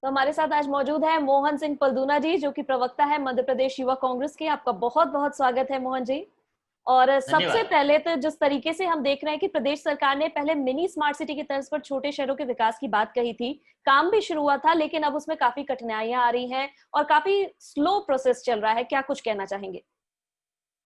तो हमारे साथ आज मौजूद है मोहन सिंह पलदूना जी, जो कि प्रवक्ता है मध्य प्रदेश युवा कांग्रेस के। आपका बहुत बहुत स्वागत है मोहन जी। और सबसे धन्यवाद। पहले तो जिस तरीके से हम देख रहे हैं कि प्रदेश सरकार ने पहले मिनी स्मार्ट सिटी की तर्ज पर छोटे शहरों के विकास की बात कही थी, काम भी शुरू हुआ था, लेकिन अब उसमें काफी कठिनाइयां आ रही हैं और काफी स्लो प्रोसेस चल रहा है। क्या कुछ कहना चाहेंगे?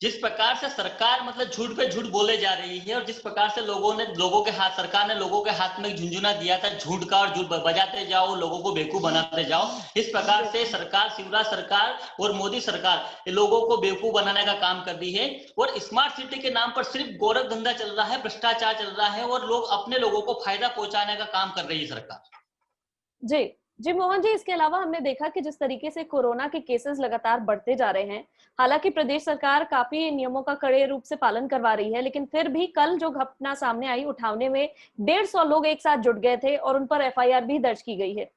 जिस प्रकार से सरकार मतलब झूठ पे झूठ बोले जा रही है और जिस प्रकार से लोगों के हाथ सरकार ने लोगों के हाथ में झुंझुना दिया था झूठ का, और झूठ बजाते जाओ, लोगों को बेवकूफ बनाते जाओ। इस प्रकार से सरकार, शिवराज सरकार और मोदी सरकार लोगों को बेवकूफ बनाने का काम कर रही है। और स्मार्ट सिटी के नाम पर सिर्फ गोरख धंधा चल रहा है, भ्रष्टाचार चल रहा है और लोग अपने लोगों को फायदा पहुंचाने का काम कर रही है सरकार। जी। जी मोहन जी, इसके अलावा हमने देखा कि जिस तरीके से कोरोना के केसेस लगातार बढ़ते जा रहे हैं, हालांकि प्रदेश सरकार काफी नियमों का कड़े रूप से पालन करवा रही है, लेकिन फिर भी कल जो घटना सामने आई, उठावने में 150 लोग एक साथ जुट गए थे और उन पर एफआईआर भी दर्ज की गई है।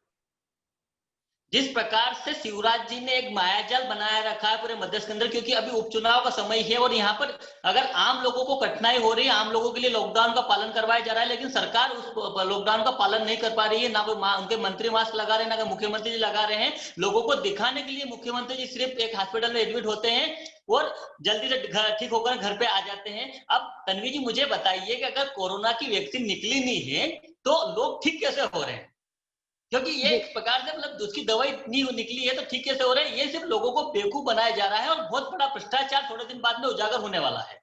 जिस प्रकार से शिवराज जी ने एक मायाजाल बनाया रखा है पूरे मध्य प्रदेश के अंदर, क्योंकि अभी उपचुनाव का समय है और यहाँ पर अगर आम लोगों को कठिनाई हो रही है, आम लोगों के लिए लॉकडाउन का पालन करवाया जा रहा है, लेकिन सरकार उस लॉकडाउन का पालन नहीं कर पा रही है। ना उनके मंत्री मास्क लगा रहे हैं, ना मुख्यमंत्री जी लगा रहे हैं। लोगों को दिखाने के लिए मुख्यमंत्री जी सिर्फ एक हॉस्पिटल में एडमिट होते हैं और जल्दी से ठीक होकर घर पे आ जाते हैं। अब तन्वी जी मुझे बताइए कि अगर कोरोना की वैक्सीन निकली नहीं है तो लोग ठीक कैसे हो रहे हैं? क्योंकि ये जी। एक प्रकार से मतलब उसकी दवाई इतनी निकली है तो ठीक कैसे हो रहा है? ये सिर्फ लोगों को बेवकूफ बनाया जा रहा है और बहुत बड़ा भ्रष्टाचार थोड़े दिन बाद में उजागर होने वाला है।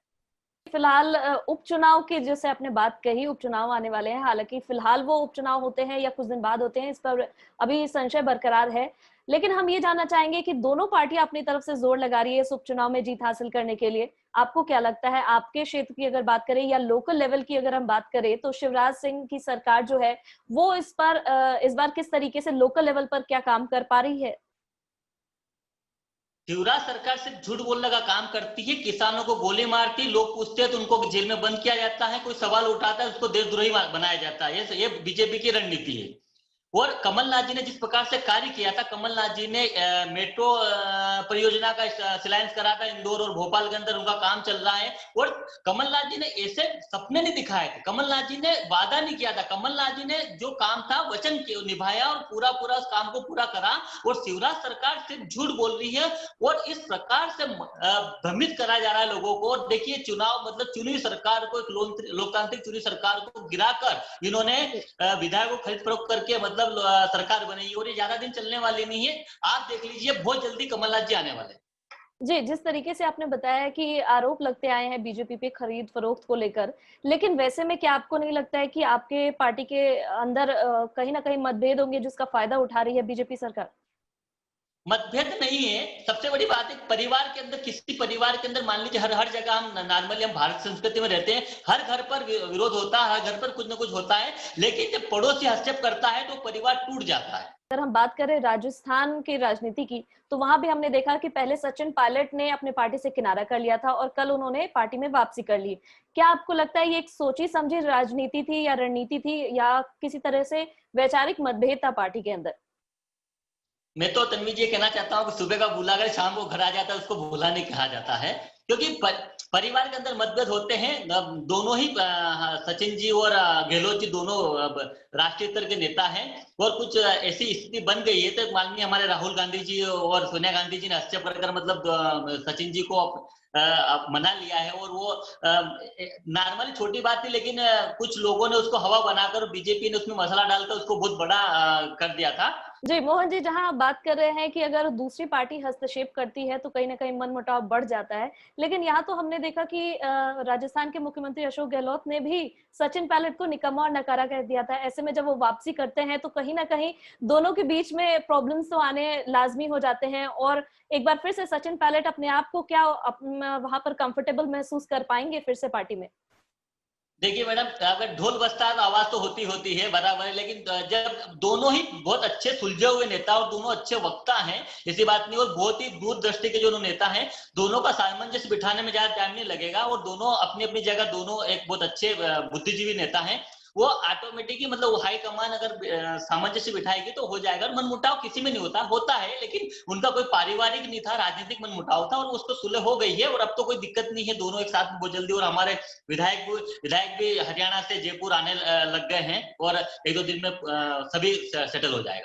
फिलहाल उपचुनाव की जैसे आपने बात कही, उपचुनाव आने वाले हैं, हालांकि फिलहाल वो उपचुनाव होते हैं या कुछ दिन बाद होते हैं, इस पर अभी संशय बरकरार है। लेकिन हम ये जानना चाहेंगे कि दोनों पार्टियां अपनी तरफ से जोर लगा रही है इस उपचुनाव में जीत हासिल करने के लिए। आपको क्या लगता है, आपके क्षेत्र की अगर बात करें या लोकल लेवल की अगर हम बात करें, तो शिवराज सिंह की सरकार जो है वो इस बार किस तरीके से लोकल लेवल पर क्या काम कर पा रही है? शिवराज सरकार सिर्फ झूठ बोलने का काम करती है, किसानों को गोली मारती, लोग पूछते हैं तो उनको जेल में बंद किया जाता है, कोई सवाल उठाता है उसको देशद्रोही बनाया जाता है। ये बीजेपी की रणनीति है। और कमलनाथ जी ने जिस प्रकार से कार्य किया था, कमलनाथ जी ने मेट्रो परियोजना का शिलान्यास करा था इंदौर और भोपाल के अंदर, उनका काम चल रहा है। और कमलनाथ जी ने ऐसे सपने नहीं दिखाए थे, कमलनाथ जी ने वादा नहीं किया था, कमलनाथ जी ने जो काम था वचन निभाया और पूरा पूरा उस काम को पूरा करा। और शिवराज सरकार सिर्फ झूठ बोल रही है और इस प्रकार से भ्रमित करा जा रहा है लोगों को। देखिए, चुनाव मतलब चुनी हुई सरकार को, एक लोकतांत्रिक चुनी सरकार को गिराकर इन्होंने विधायक को खरीद फरोख्त करके मतलब सरकार बनेगी और ये ज्यादा दिन चलने वाली नहीं है। आप देख लीजिए, बहुत जल्दी कमलनाथ जी आने वाले हैं। जी, जिस तरीके से आपने बताया कि आरोप लगते आए हैं बीजेपी पे खरीद फरोख्त को लेकर, लेकिन वैसे में क्या आपको नहीं लगता है कि आपके पार्टी के अंदर कहीं न कहीं मतभेद होंगे जिसका फायदा उठा रही है बीजेपी सरकार? मतभेद नहीं है। सबसे बड़ी बात है, परिवार के अंदर, किसी परिवार के अंदर मान लीजिए हर हर जगह, हम नॉर्मली हम भारत संस्कृति में रहते हैं, हर घर पर विरोध होता है, हर घर पर कुछ ना कुछ होता है, लेकिन जब पड़ोसी हस्तक्षेप करता है तो परिवार टूट जाता है। अगर हम बात करें राजस्थान की राजनीति की, तो वहां भी हमने देखा कि पहले सचिन पायलट ने अपने पार्टी से किनारा कर लिया था और कल उन्होंने पार्टी में वापसी कर ली। क्या आपको लगता है ये एक सोची समझी राजनीति थी या रणनीति थी या किसी तरह से वैचारिक मतभेद था पार्टी के अंदर? मैं तो तन्वी जी ये कहना चाहता हूँ कि सुबह का भूला अगर शाम को घर आ जाता है उसको भूला नहीं कहा जाता है। क्योंकि परिवार के अंदर मतभेद होते हैं। दोनों ही सचिन जी और गहलोत जी दोनों राष्ट्रीय स्तर के नेता हैं और कुछ ऐसी स्थिति बन गई है तो माननीय हमारे राहुल गांधी जी और सोनिया गांधी जी ने हस्तक्षेप कर मतलब सचिन जी को मना लिया है। और वो नॉर्मली छोटी बात थी, लेकिन कुछ लोगों ने उसको हवा बनाकर, बीजेपी ने उसमें मसाला डालकर उसको बहुत बड़ा कर दिया था। जी मोहन जी, जहां आप बात कर रहे हैं कि अगर दूसरी पार्टी हस्तक्षेप करती है तो कहीं ना कहीं मनमुटाव बढ़ जाता है, लेकिन यहाँ तो हमने देखा कि राजस्थान के मुख्यमंत्री अशोक गहलोत ने भी सचिन पायलट को निकम्मा और नकारा कह दिया था। ऐसे में जब वो वापसी करते हैं तो कहीं ना कहीं दोनों के बीच में प्रॉब्लम्स तो आने लाजमी हो जाते हैं और एक बार फिर से सचिन पायलट अपने आप को क्या वहां पर कंफर्टेबल महसूस कर पाएंगे फिर से पार्टी में? देखिए मैडम, अगर ढोल बजता है तो आवाज तो होती होती है, बराबर है, लेकिन जब दोनों ही बहुत अच्छे सुलझे हुए नेता और दोनों अच्छे वक्ता हैं, ऐसी बात नहीं, और बहुत ही दूरदृष्टि के जो नेता हैं, दोनों का सामंजस्य बिठाने में ज्यादा टाइम नहीं लगेगा और दोनों अपनी अपनी जगह दोनों एक बहुत अच्छे बुद्धिजीवी नेता हैं। वो ऑटोमेटिकली मतलब वो हाई कमान अगर सामंजस्य बिठाएगी तो हो जाएगा। और मनमुटाव किसी में नहीं होता, होता है, लेकिन उनका कोई पारिवारिक नहीं था, राजनीतिक मनमुटाव था और उसको सुलह हो गई है और अब तो कोई दिक्कत नहीं है, दोनों एक साथ में बहुत जल्दी। और हमारे विधायक भी हरियाणा से जयपुर आने लग गए हैं और एक दो दिन में सभी सेटल हो जाएगा।